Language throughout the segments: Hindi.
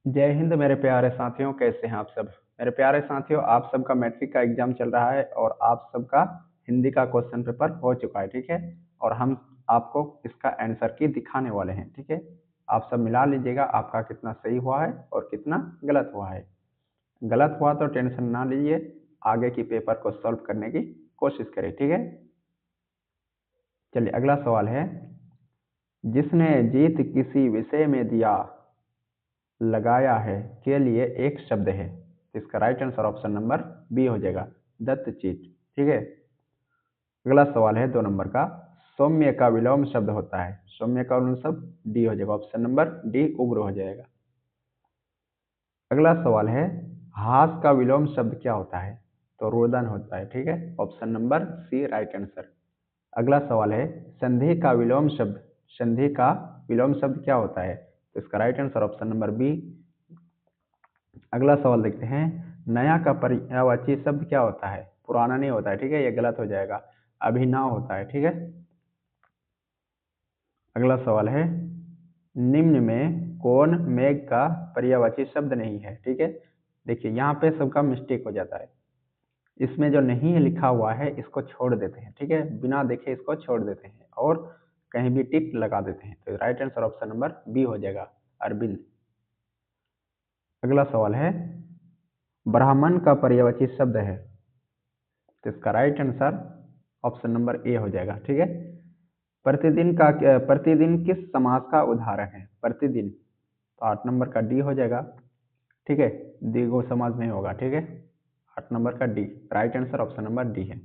जय हिंद मेरे प्यारे साथियों, कैसे हैं आप सब। मेरे प्यारे साथियों, आप सबका मैट्रिक का एग्जाम चल रहा है और आप सबका हिंदी का क्वेश्चन पेपर हो चुका है, ठीक है। और हम आपको इसका आंसर की दिखाने वाले हैं, ठीक है। आप सब मिला लीजिएगा आपका कितना सही हुआ है और कितना गलत हुआ है। गलत हुआ तो टेंशन ना लीजिए, आगे की पेपर को सॉल्व करने की कोशिश करें, ठीक है। चलिए अगला सवाल है, जिसने जीत किसी विषय में दिया लगाया है के लिए एक शब्द है। इसका right answer option number B हो जाएगा, दत्तचित, ठीक है। अगला सवाल है 2 नंबर का, सौम्य का विलोम शब्द होता है। सौम्य का विलोम शब्द डी हो जाएगा, ऑप्शन नंबर डी उग्र हो जाएगा। अगला सवाल है, हास का विलोम शब्द क्या होता है। तो रुदन होता है, ठीक है, option number C right answer. अगला सवाल है, संधि का विलोम शब्द, संधि का विलोम शब्द क्या होता है। तो इसका right answer option number B. अगला सवाल देखते हैं, नया का पर्यायवाची शब्द क्या होता है। पुराना नहीं होता है, ठीक है, ये गलत हो जाएगा, अभिनव होता है, ठीक है। अगला सवाल है, निम्न में कौन मेघ का पर्यायवाची शब्द नहीं है, ठीक है। देखिए यहाँ पे सबका मिस्टेक हो जाता है, इसमें जो नहीं है लिखा हुआ है इसको छोड़ देते हैं, ठीक है, बिना देखे इसको छोड़ देते हैं और कहीं भी टिक लगा देते हैं। तो right answer option number B हो जाएगा, अरविंद। अगला सवाल है, ब्राह्मण का पर्यायवाची शब्द है। तो इसका right answer option number A हो जाएगा, ठीक है। प्रतिदिन किस समास का उदाहरण है। प्रतिदिन, तो 8 नंबर का डी हो जाएगा, ठीक है, द्विगु समास नहीं होगा, ठीक है। 8 नंबर का D, right answer option number D है।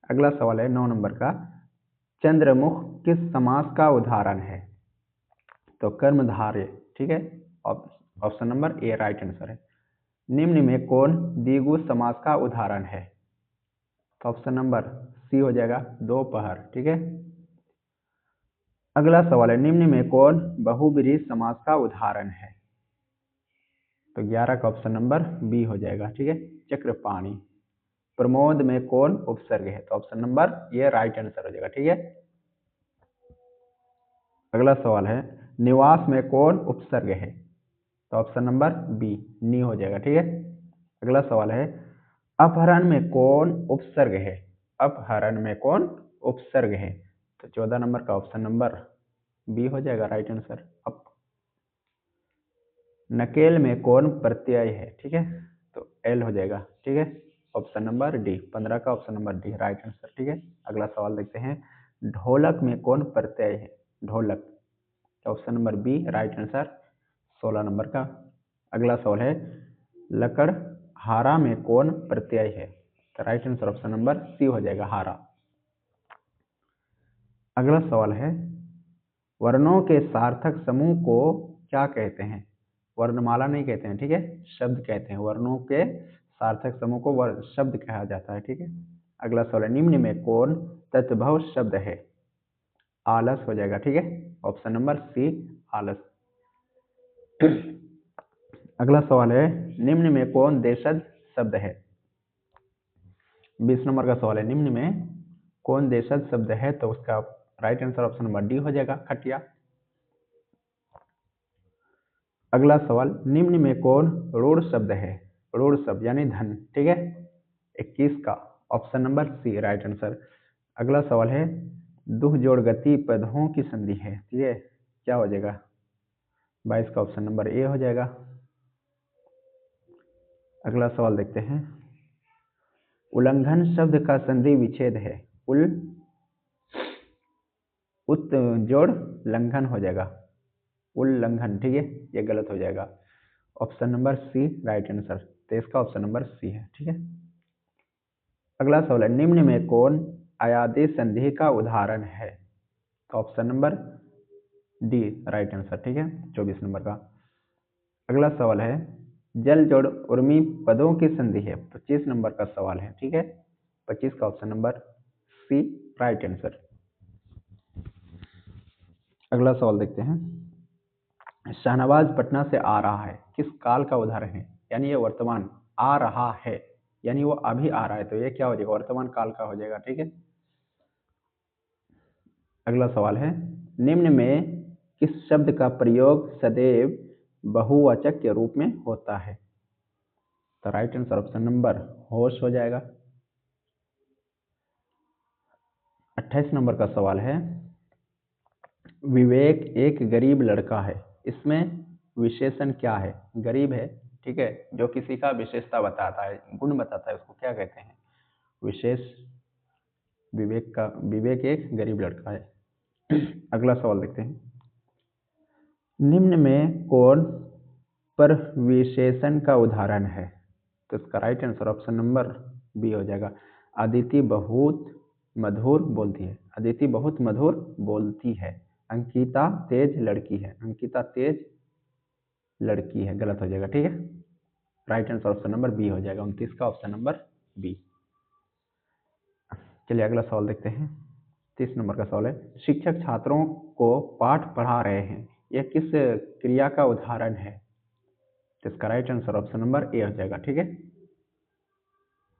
अगला सवाल है 9 नंबर का, चंद्रमुख किस समास का उदाहरण है। तो कर्मधारय, ठीक है, option number A right answer है। निम्न में कौन द्विगु समास का उदाहरण है। तो ऑप्शन नंबर सी हो जाएगा, दोपहर, ठीक है। अगला सवाल है, निम्न में कौन बहुब्रीहि समास का उदाहरण है। तो 11 का ऑप्शन नंबर बी हो जाएगा, ठीक है, चक्रपाणी। प्रमोद में कौन उपसर्ग है। तो ऑप्शन नंबर ये राइट आंसर हो जाएगा, ठीक है। अगला सवाल है, निवास में कौन उपसर्ग है। तो ऑप्शन नंबर बी नी हो जाएगा, ठीक है। अगला सवाल है, अपहरण में कौन उपसर्ग है। अपहरण में कौन उपसर्ग है। तो 14 नंबर का ऑप्शन नंबर बी हो जाएगा, राइट आंसर अप। नकेल में कौन प्रत्यय है, ठीक है, तो एल हो जाएगा, ठीक है, ऑप्शन नंबर डी। 15 का option number D right answer, ठीक है। अगला सवाल देखते हैं, ढोलक में कौन प्रत्यय है। ढोलक, option number B right answer. 16 number का अगला सवाल है, लकड़हारा में कौन प्रत्यय है। तो right answer option number C हो जाएगा, हारा। अगला सवाल है, वर्णों के सार्थक समूह को क्या कहते हैं। वर्णमाला नहीं कहते हैं, ठीक है, शब्द कहते हैं। वर्णों के सार्थक समूह को शब्द कहा जाता है, ठीक है। अगला सवाल है, निम्न में कौन तद्भव शब्द है। आलस हो जाएगा, ठीक है, ऑप्शन नंबर सी आलस। अगला सवाल है, निम्न में कौन देशज शब्द है। 20 नंबर का सवाल है, निम्न में कौन देशज शब्द है। तो उसका right answer option number D हो जाएगा, खटिया। अगला सवाल, निम्न में कौन रूढ़ शब्द है। रूढ़ शब्द यानी धन, ठीक है, 21 का option number C right answer. अगला सवाल है, दुह जोड़ गति पदों की संधि है, ठीक है, क्या हो जाएगा। 22 का ऑप्शन नंबर ए हो जाएगा। अगला सवाल देखते हैं, उल्लंघन शब्द का संधि विच्छेद है। उत जोड़ लंघन हो जाएगा, उल्लंघन, ठीक है, ये गलत हो जाएगा, option number C right answer. तो इसका ऑप्शन नंबर सी है, ठीक है। अगला सवाल है, निम्न में कौन अयादी संधि का उदाहरण है। तो option number D right answer, ठीक है, 24 नंबर का। अगला सवाल है, जल जोड़ उर्मी पदों की संधि है। 25 नंबर का सवाल है, ठीक है, 25 का option number C right answer. अगला सवाल देखते हैं, शाहनवाज पटना से आ रहा है किस काल का उदाहरण है। यानी ये वर्तमान आ रहा है, यानी वो अभी आ रहा है, तो ये क्या हो जाएगा, वर्तमान काल का हो जाएगा, ठीक है। अगला सवाल है, निम्न में किस शब्द का प्रयोग सदैव बहुवचक के रूप में होता है। तो राइट आंसर ऑप्शन नंबर होश हो जाएगा। 28 नंबर का सवाल है, विवेक एक गरीब लड़का है, इसमें विशेषण क्या है? गरीब है, ठीक है, जो किसी का विशेषता बताता है, गुण बताता है, उसको क्या कहते हैं? विशेष। विवेक एक गरीब लड़का है। अगला सवाल देखते हैं, निम्न में कौन पर विशेषण का उदाहरण है? तो इसका right answer option number B हो जाएगा। अदिति बहुत मधुर बोलती है। अदिति बहुत मधुर बोलती है। अंकिता तेज लड़की है। अंकिता तेज लड़की है, गलत हो जाएगा, ठीक है। Right answer option number B हो जाएगा। 29 का ऑप्शन नंबर बी। चलिए अगला सवाल देखते हैं। 30 नंबर का सवाल है, शिक्षक छात्रों को पाठ पढ़ा रहे हैं, यह किस क्रिया का उदाहरण है? तो इसका right answer option number A हो जाएगा, ठीक है।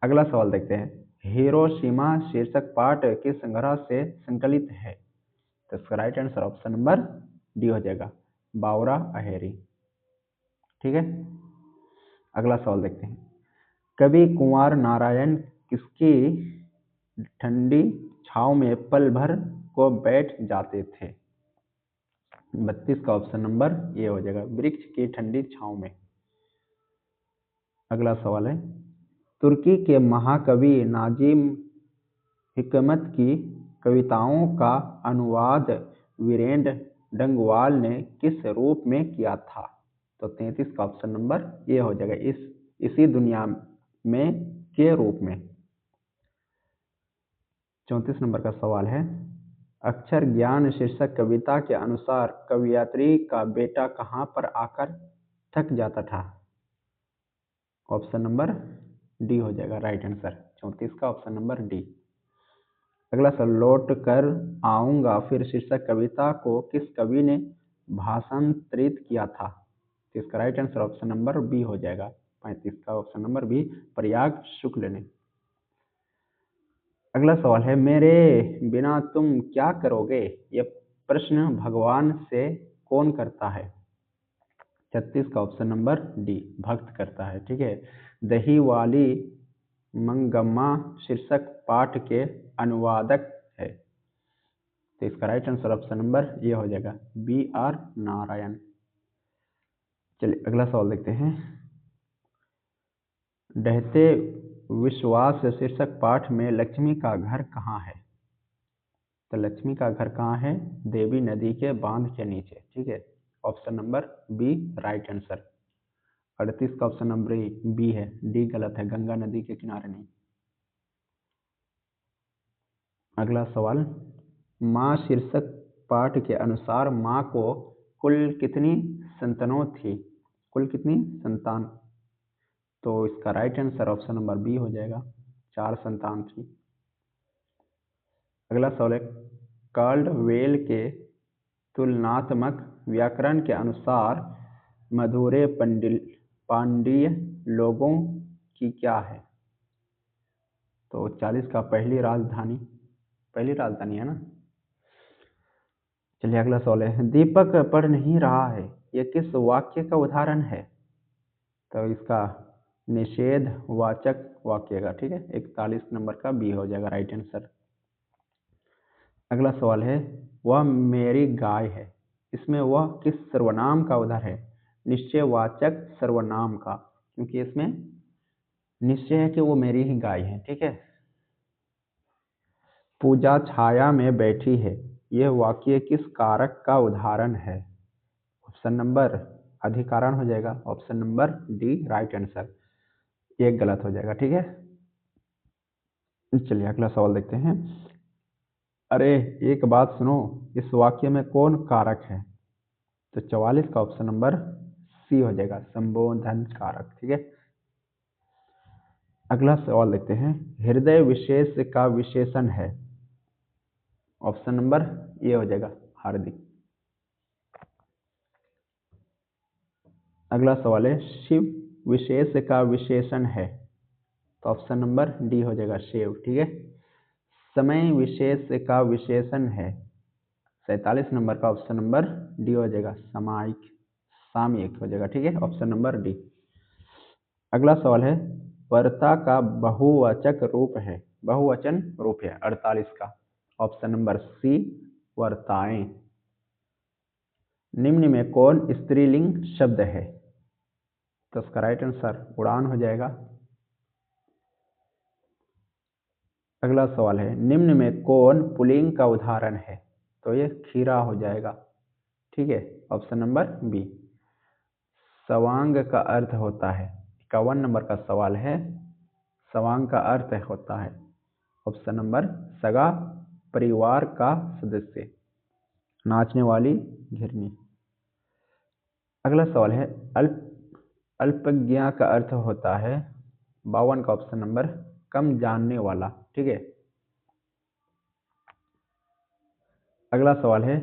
अगला सवाल देखते हैं, हिरोशिमा शीर्षक पाठ किस संग्रह से संकलित है? तो इसका right answer option number D हो जाएगा, बावरा अहेरी, ठीक है। अगला सवाल देखते हैं, कवि कुंवर नारायण किसकी ठंडी छांव में पल भर को बैठ जाते थे? 32 का ऑप्शन नंबर ए हो जाएगा, वृक्ष की ठंडी छांव में। अगला सवाल है, तुर्की के महाकवि नाजिम हिकमत की कविताओं का अनुवाद वीरेंद्र डंगवाल ने किस रूप में किया था? तो 33 का ऑप्शन नंबर ए हो जाएगा, इसी दुनिया में के रूप में। 34 नंबर का सवाल है, अक्षर ज्ञान शीर्षक कविता के अनुसार कवयित्री का बेटा कहाँ पर आकर थक जाता था? ऑप्शन नंबर डी हो जाएगा राइट आंसर। 34 का ऑप्शन नंबर डी। अगला सवाल, लौट कर आऊंगा फिर शीर्षक कविता को किस कवि ने भाषांतरित किया था? तो इसका right answer option number B हो जाएगा। 35 का option number B, Prayag Shukla ने। अगला सवाल है, मेरे बिना तुम क्या करोगे, यह प्रश्न भगवान से कौन करता है? 36 का ऑप्शन नंबर डी, भक्त करता है, ठीक है। दही वाली मंगम्मा शीर्षक पाठ के अनुवादक है। तो इसका राइट आंसर ऑप्शन नंबर ये हो जाएगा, बी आर नारायण। चलिए अगला सवाल देखते हैं, ढहते विश्वास शीर्षक पाठ में लक्ष्मी का घर कहाँ है? तो लक्ष्मी का घर कहाँ है? देवी नदी के बांध के नीचे, ठीक है। Option number B right answer. 38 का ऑप्शन नंबर बी है, डी गलत है, गंगा नदी के किनारे नहीं। अगला सवाल, माँ शीर्षक पाठ के अनुसार माँ को कुल कितनी संतानों थी? कुल कितनी संतान? तो इसका right answer option number B हो जाएगा, 4 संतान थी। अगला सवाल है, कार्लवेल के तुलनात्मक व्याकरण के अनुसार मधुरे पांड्य लोगों की क्या है? तो 40 का पहली राजधानी है ना। चलिए अगला सवाल है, दीपक पढ़ नहीं रहा है, यह किस वाक्य का उदाहरण है? तो इसका निषेधवाचक वाक्य का, ठीक है। 41 नंबर का बी हो जाएगा राइट आंसर। अगला सवाल है, वह मेरी गाय है, इसमें वह किस सर्वनाम का उदाहरण है? निश्चयवाचक सर्वनाम का, क्योंकि इसमें निश्चय है कि वो मेरी ही गाय है, ठीक है। पूजा छाया में बैठी है, यह वाक्य किस कारक का उदाहरण है? ऑप्शन नंबर अधिकारण हो जाएगा, option number D right answer. एक गलत हो जाएगा, ठीक है। चलिए अगला सवाल देखते हैं, अरे एक बात सुनो, इस वाक्य में कौन कारक है? तो 44 का ऑप्शन नंबर सी हो जाएगा, संबोधन कारक, ठीक है। अगला सवाल देखते हैं, हृदय विशेष का विशेषण है? ऑप्शन नंबर ए हो जाएगा, हार्दिक। अगला सवाल है, शिव विशेष का विशेषण है? तो ऑप्शन नंबर डी हो जाएगा, शिव, ठीक है। समय विशेष का विशेषण है? 47 नंबर का ऑप्शन नंबर डी हो जाएगा, सामायिक। सामयिक हो जाएगा, ठीक है, ऑप्शन नंबर डी। अगला सवाल है, वर्ता का बहुवचक रूप है, बहुवचन रूप है 48 का, ऑप्शन नंबर सी वर्ताएं। निम्न में कौन स्त्रीलिंग शब्द है? तो इसका राइट आंसर उड़ान हो जाएगा। अगला सवाल है, निम्न में कौन पुल्लिंग का उदाहरण है? तो ये खीरा हो जाएगा, ठीक है, ऑप्शन नंबर बी। सवांग का अर्थ होता है, 51 नंबर का सवाल है, सवांग का अर्थ होता है, ऑप्शन नंबर सगा परिवार का सदस्य, नाचने वाली घिरनी। अगला सवाल है, अल्पज्ञा का अर्थ होता है, 52 का ऑप्शन नंबर कम जानने वाला, ठीक है। अगला सवाल है,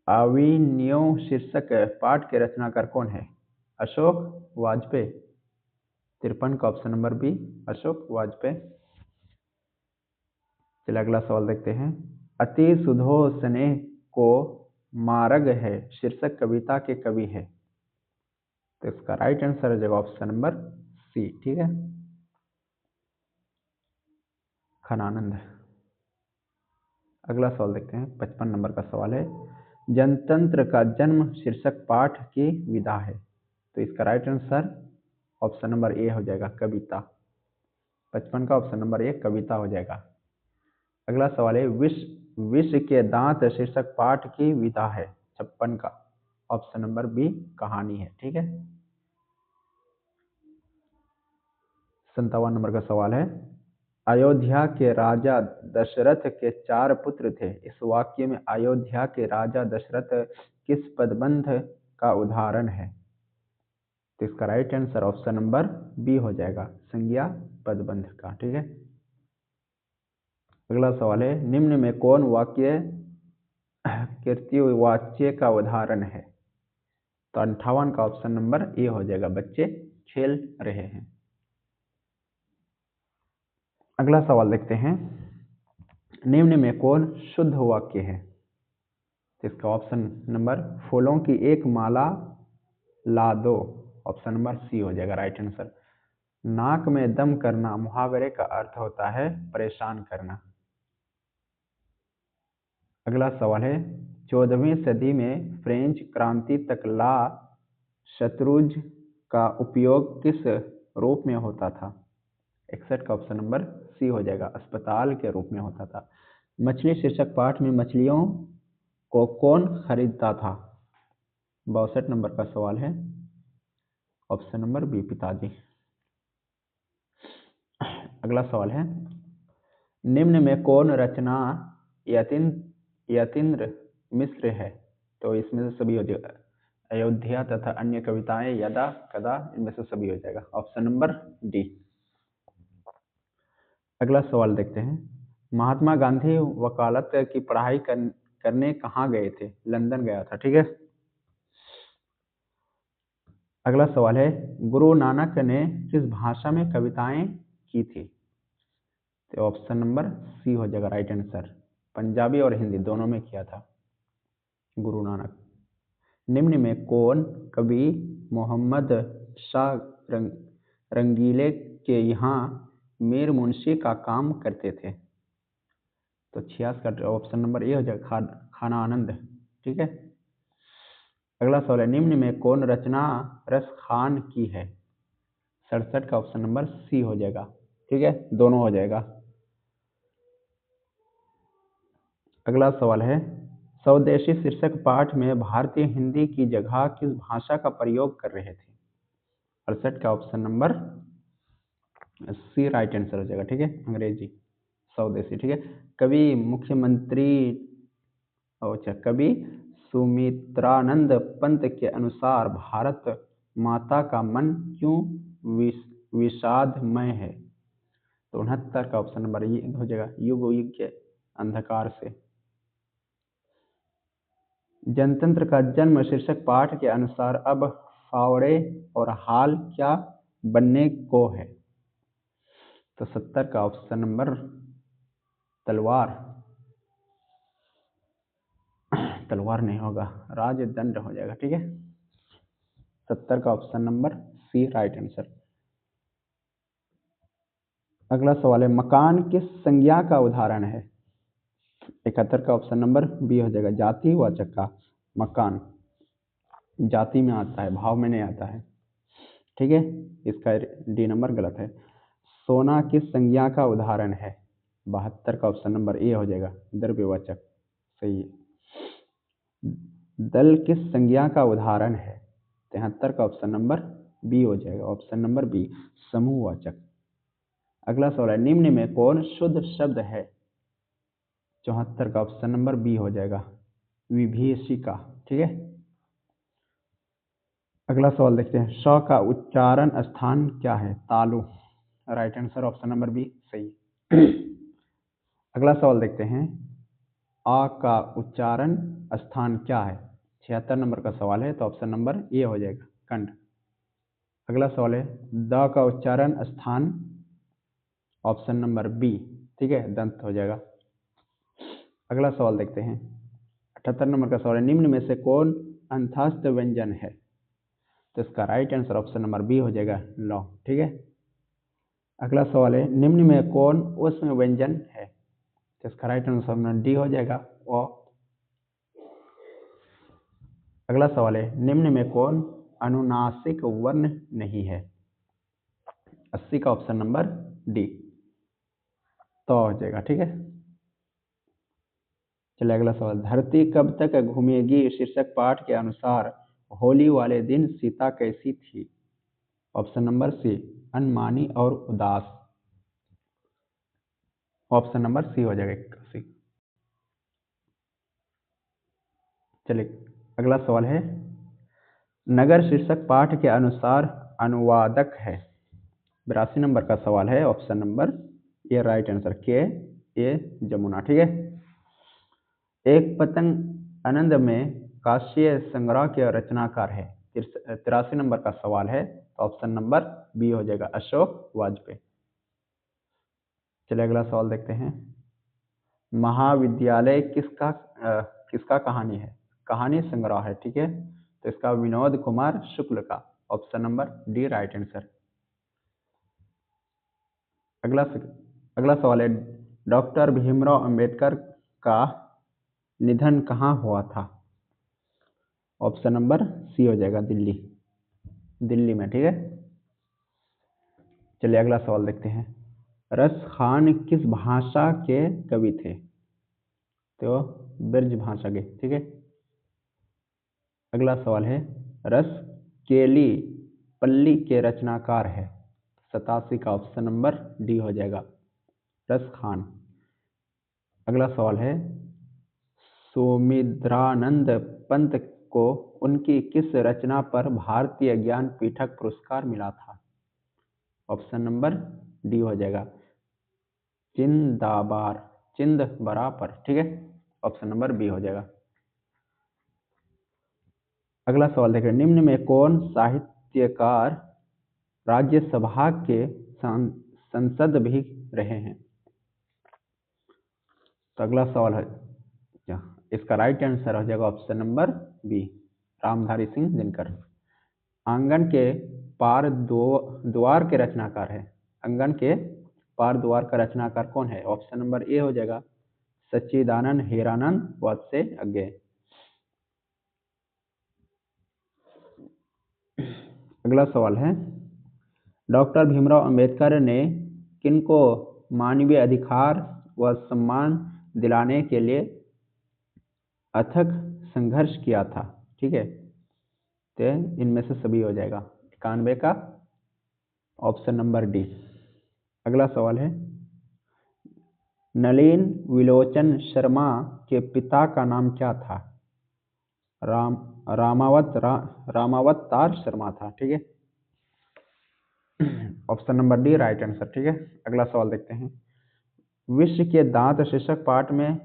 अविनयो शीर्षक पाठ के रचनाकार कौन है? अशोक वाजपेयी, 53 का option number B Ashok Vajpeyi. चलिए अगला सवाल देखते हैं, अति सुधो स्नेह को मार्ग है शीर्षक कविता के कवि है? तो इसका राइट आंसर हो जाएगा ऑप्शन नंबर सी, ठीक है, खनानंद। अगला सवाल देखते हैं, 55 नंबर का सवाल है, जनतंत्र का जन्म शीर्षक पाठ की विधा है? तो इसका right answer option number A हो जाएगा कविता, 55 का ऑप्शन नंबर ए कविता हो जाएगा। अगला सवाल है, विश्व के दांत शीर्षक पाठ की विधा है? 56 का ऑप्शन नंबर बी कहानी है, ठीक है। 57 नंबर का सवाल है, अयोध्या के राजा दशरथ के 4 पुत्र थे, इस वाक्य में अयोध्या के राजा दशरथ किस पदबंध का उदाहरण है? तो इसका right answer option number B हो जाएगा संज्ञा पदबंध का, ठीक है। अगला सवाल है, निम्न में कौन वाक्य कृत्यवाच्य का उदाहरण है? तो 58 का ऑप्शन नंबर ए हो जाएगा बच्चे खेल रहे हैं। अगला सवाल देखते हैं, निम्न में कौन शुद्ध वाक्य है? इसका ऑप्शन नंबर फूलों की एक माला ला दो, ऑप्शन नंबर सी हो जाएगा राइट आंसर। नाक में दम करना मुहावरे का अर्थ होता है परेशान करना। अगला सवाल है, 14वीं सदी में फ्रेंच क्रांति तक ला शत्रुज का उपयोग किस रूप में होता था? 61 का ऑप्शन नंबर सी हो जाएगा अस्पताल के रूप में होता था। मछली शीर्षक पाठ में मछलियों को कौन खरीदता था? 62 नंबर का सवाल है, ऑप्शन नंबर बी पिताजी। अगला सवाल है, निम्न में कौन रचना यतीन्द्र मिश्र है? तो इसमें से सभी हो जाएगा, अयोध्या तथा अन्य कविताएं, यदा कदा, इनमें से सभी हो जाएगा, ऑप्शन नंबर डी। अगला सवाल देखते हैं, महात्मा गांधी वकालत की पढ़ाई करने कहाँ गए थे? लंदन गया था, ठीक है। अगला सवाल है, गुरु नानक ने किस भाषा में कविताएं की थी? तो ऑप्शन नंबर सी हो जाएगा राइट आंसर, पंजाबी और हिंदी दोनों में किया था गुरु नानक। निम्न में कौन कवि मोहम्मद शाह रंगीले के यहाँ मीर मुंशी का काम करते थे? तो 86 का ऑप्शन नंबर ए हो जाएगा खाना आनंद, ठीक है। अगला सवाल है, निम्न में कौन रचना रस खान की है? 67 का ऑप्शन नंबर सी हो जाएगा, ठीक है, दोनों हो जाएगा। अगला सवाल है, स्वदेशी शीर्षक पाठ में भारतीय हिंदी की जगह किस भाषा का प्रयोग कर रहे थे? 68 का option number C right answer हो जाएगा, ठीक है, अंग्रेजी स्वदेशी, ठीक है। कवि मुख्यमंत्री अच्छा कवि सुमित्रानंद पंत के अनुसार भारत माता का मन क्यों विषादमय है? तो 69 का ऑप्शन नंबर ये हो जाएगा युग युग के अंधकार से। जनतंत्र का जन्म शीर्षक पाठ के अनुसार अब फावड़े और हाल क्या बनने को है? तो 70 का ऑप्शन नंबर तलवार, तलवार नहीं होगा, राजदंड हो जाएगा। ठीक है, 70 का option number C right answer. अगला सवाल है, मकान किस संज्ञा का उदाहरण है? 71 का ऑप्शन नंबर बी हो जाएगा, जातिवाचक का। मकान जाति में आता है, भाव में नहीं आता है। ठीक है, इसका डी नंबर गलत है। सोना किस संज्ञा का उदाहरण है? 72 का ऑप्शन नंबर ए हो जाएगा, द्रव्यवाचक। सही है। दल किस संज्ञा का उदाहरण है? 73 का ऑप्शन नंबर बी हो जाएगा, ऑप्शन नंबर बी, समूहवाचक। अगला सवाल है, निम्न में कौन शुद्ध शब्द है? 74 का ऑप्शन नंबर बी हो जाएगा, विभीषिका। ठीक है, अगला सवाल देखते हैं, श का उच्चारण स्थान क्या है? तालु। Right answer, option number B सही। अगला सवाल देखते हैं, आ का उच्चारण स्थान क्या है? 76 नंबर का सवाल है, तो ऑप्शन नंबर ए हो जाएगा, कंठ। अगला सवाल है, द का उच्चारण स्थान, ऑप्शन नंबर बी। ठीक है, दंत हो जाएगा। अगला सवाल देखते हैं, 78 नंबर का सवाल है, निम्न में से कौन अंतस्थ व्यंजन है? तो इसका right answer option number B हो जाएगा, लौ। ठीक है, अगला सवाल है, निम्न में कौन ऊष्म व्यंजन है? तो इसका राइट आंसर डी हो जाएगा, ओ। अगला सवाल है, निम्न में कौन अनुनासिक वर्ण नहीं है? 80 का ऑप्शन नंबर डी, तो हो जाएगा। ठीक है, चलिए अगला सवाल, धरती कब तक घूमेगी शीर्षक पाठ के अनुसार होली वाले दिन सीता कैसी थी? ऑप्शन नंबर सी, अनमानी और उदास। ऑप्शन नंबर सी हो जाएगा, 81। चलिए अगला सवाल है, नगर शीर्षक पाठ के अनुसार अनुवादक है? 82 नंबर का सवाल है, option number A right answer, के ए जमुना। ठीक है, एक पतंग आनंद में काशीय संग्रह के रचनाकार है? 83 नंबर का सवाल है, तो ऑप्शन नंबर बी हो जाएगा, अशोक वाजपेयी। चलिए अगला सवाल देखते हैं, महाविद्यालय किसका कहानी है? कहानी संग्रह है। ठीक है, तो इसका विनोद कुमार शुक्ल का, option number D right answer. अगला अगला सवाल है, डॉक्टर भीमराव अंबेडकर का निधन कहाँ हुआ था? ऑप्शन नंबर सी हो जाएगा, दिल्ली। दिल्ली में। ठीक है, चलिए अगला सवाल देखते हैं, रस खान किस भाषा के कवि थे? तो ब्रज भाषा के। ठीक है, अगला सवाल है, रस केली पल्ली के रचनाकार है? 87 का ऑप्शन नंबर डी हो जाएगा, रस खान। अगला सवाल है, सोमिन्द्रानंद पंत को उनकी किस रचना पर भारतीय ज्ञानपीठक पुरस्कार मिला था? ऑप्शन नंबर डी हो जाएगा, चिंदाबार, चिंद बराबर। ठीक है, ऑप्शन नंबर बी हो जाएगा। अगला सवाल देखें, निम्न में कौन साहित्यकार राज्यसभा के संसद भी रहे हैं? तो अगला सवाल है, इसका राइट आंसर हो जाएगा option number B, Ramdhari Singh Dinkar. आंगन के पार द्वार के रचनाकार है? आंगन के पार द्वार का रचनाकार कौन है? ऑप्शन नंबर ए हो जाएगा, सच्चिदानंद हीरानंद वात्से अज्ञे। अगला सवाल है, डॉक्टर भीमराव अंबेडकर ने किनको मानवीय अधिकार व सम्मान दिलाने के लिए अथक संघर्ष किया था? ठीक है, तो इनमें से सभी हो जाएगा, 91 का ऑप्शन नंबर डी। अगला सवाल है, नलिन विलोचन शर्मा के पिता का नाम क्या था? रामावतार शर्मा था। ठीक है, option number D right answer. ठीक है, अगला सवाल देखते हैं, विश्व के दांत शीर्षक पाठ में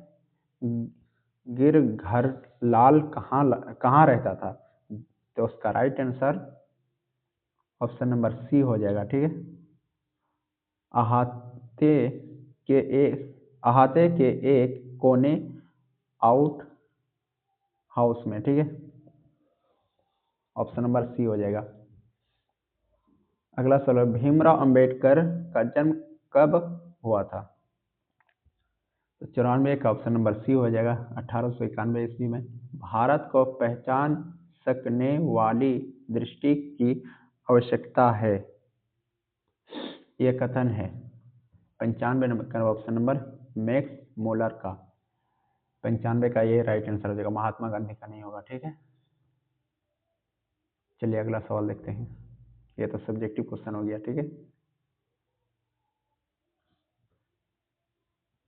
गिरघर लाल कहाँ रहता था? तो उसका right answer option number C हो जाएगा। ठीक है, अहाते अहाते के एक कोने आउट हाउस में, ठीक है। ऑप्शन नंबर सी हो जाएगा। अगला सवाल, भीमराव अंबेडकर का जन्म कब हुआ था? तो 94 का ऑप्शन नंबर सी हो जाएगा, 1891 ईस्वी में। भारत को पहचान सकने वाली दृष्टि की आवश्यकता है, यह कथन है 95 नंबर का ऑप्शन नंबर मैक्स मोलर का। 95 का ये राइट आंसर हो जाएगा, महात्मा गांधी का नहीं होगा, ठीक है। चलिए अगला सवाल देखते हैं। ये तो सब्जेक्टिव क्वेश्चन हो गया, ठीक है।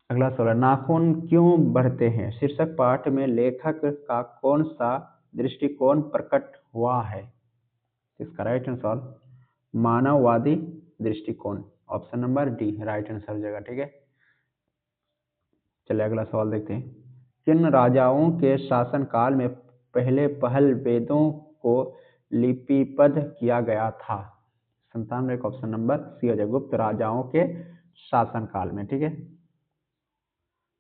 अगला सवाल, नाखून क्यों बढ़ते हैं शीर्षक पाठ में लेखक का कौन सा दृष्टिकोण प्रकट हुआ है? इसका राइट आंसर मानववादी दृष्टिकोण, option number D right answer हो जाएगा, ठीक है। चलिए अगला सवाल देखते हैं। किन राजाओं के शासनकाल में पहल वेदों को लिपिबद्ध किया गया था? 97 का ऑप्शन नंबर सी हो जाएगा, गुप्त राजाओं के शासनकाल में, ठीक है।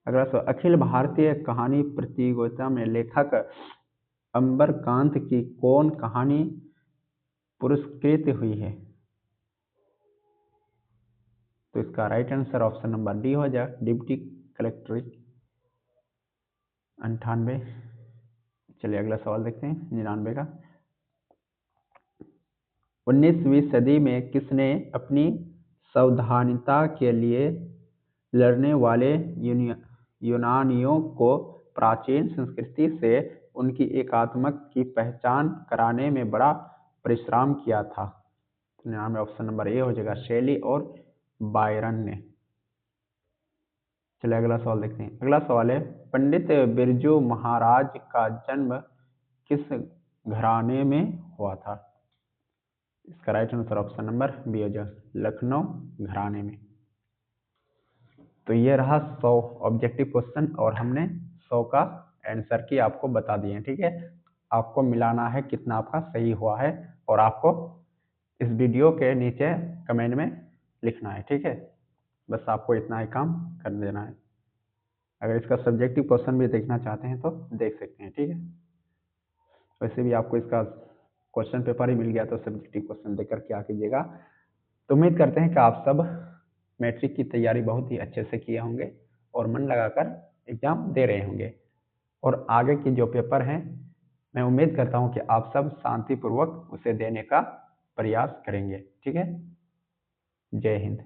अगला सवाल, अखिल भारतीय कहानी प्रतियोगिता में लेखक अम्बरकांत की कौन कहानी पुरस्कृत हुई है? तो इसका right answer option number D हो जाएगा, डिप्टी कलेक्टर 98। चलिए अगला सवाल देखते हैं 99 का। 19वीं सदी में किसने अपनी सावधानता के लिए लड़ने वाले यूनानियों को प्राचीन संस्कृति से उनकी एकात्मक की पहचान कराने में बड़ा परिश्रम किया था? 99 ऑप्शन नंबर ए हो जाएगा, शैली और बायरन ने। चलिए अगला सवाल देखते हैं। अगला सवाल है, पंडित बिरजू महाराज का जन्म किस घराने में हुआ था? इसका right answer option number B हो जाएगा, लखनऊ घराने में। तो ये रहा 100 ऑब्जेक्टिव क्वेश्चन और हमने 100 का आंसर की आपको बता दिए, ठीक है। आपको मिलाना है कितना आपका सही हुआ है और आपको इस वीडियो के नीचे कमेंट में लिखना है, ठीक है। बस आपको इतना ही काम कर देना है। अगर इसका सब्जेक्टिव क्वेश्चन भी देखना चाहते हैं तो देख सकते हैं, ठीक है। वैसे भी आपको इसका क्वेश्चन पेपर ही मिल गया तो सब्जेक्टिव क्वेश्चन देकर क्या कीजिएगा। तो उम्मीद करते हैं कि आप सब मैट्रिक की तैयारी बहुत ही अच्छे से किए होंगे और मन लगाकर एग्जाम दे रहे होंगे। और आगे की जो पेपर हैं मैं उम्मीद करता हूं कि आप सब शांतिपूर्वक उसे देने का प्रयास करेंगे, ठीक है। जय हिंद।